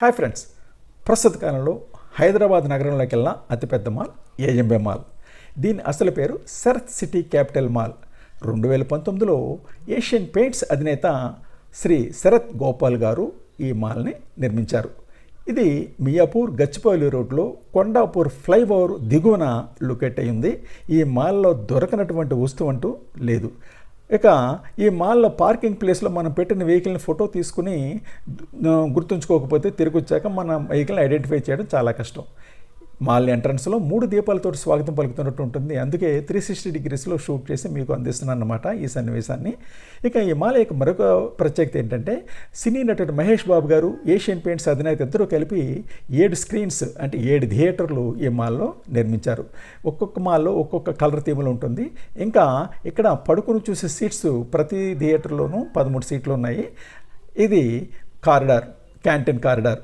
Hi friends, ప్రస్తుత కాలంలో హైదరాబాద్ నగరంలోకి వెళ్ళిన అతిపెద్ద మాల్ ఏఎంబీ మాల్. దీని అసలు పేరు శరత్ సిటీ క్యాపిటల్ మాల్. 2019లో ఏషియన్ పెయింట్స్ అధినేత శ్రీ శరత్ గోపాల్ గారు ఈ మాల్ని నిర్మించారు. ఇది మియాపూర్ గచ్చిబౌలి రోడ్లో కొండాపూర్ ఫ్లైఓవర్ దిగువన లొకేట్ అయి ఉంది. ఈ మాల్లో దొరకనటువంటి వస్తువు అంటూ లేదు. ఇక ఈ మాల్లో పార్కింగ్ ప్లేస్లో మనం పెట్టిన వెహికల్ని ఫోటో తీసుకుని గుర్తుంచుకోకపోతే తిరిగి వచ్చాక మన వెహికల్ని ఐడెంటిఫై చేయడం చాలా కష్టం. మాల్ ఎంట్రన్స్లో 3 దీపాలతో స్వాగతం పలుకుతున్నట్టు ఉంటుంది. అందుకే 360 డిగ్రీస్లో షూట్ చేసి మీకు అందిస్తున్నాను అన్నమాట ఈ సన్నివేశాన్ని. ఇక ఈ మాల్ యొక్క మరొక ప్రత్యేకత ఏంటంటే, సినీ నటుడు మహేష్ బాబు గారు, ఏషియన్ పెయింట్స్ అధినేత ఇద్దరు కలిపి 7 స్క్రీన్స్ అంటే 7 థియేటర్లు ఈ మాల్లో నిర్మించారు. ఒక్కొక్క మాల్లో ఒక్కొక్క కలర్ థీమ్లో ఉంటుంది. ఇంకా ఇక్కడ పడుకుని చూసే సీట్స్ ప్రతి థియేటర్లోనూ 13 సీట్లు ఉన్నాయి. ఇది కారిడార్, క్యాంటీన్ కారిడార్.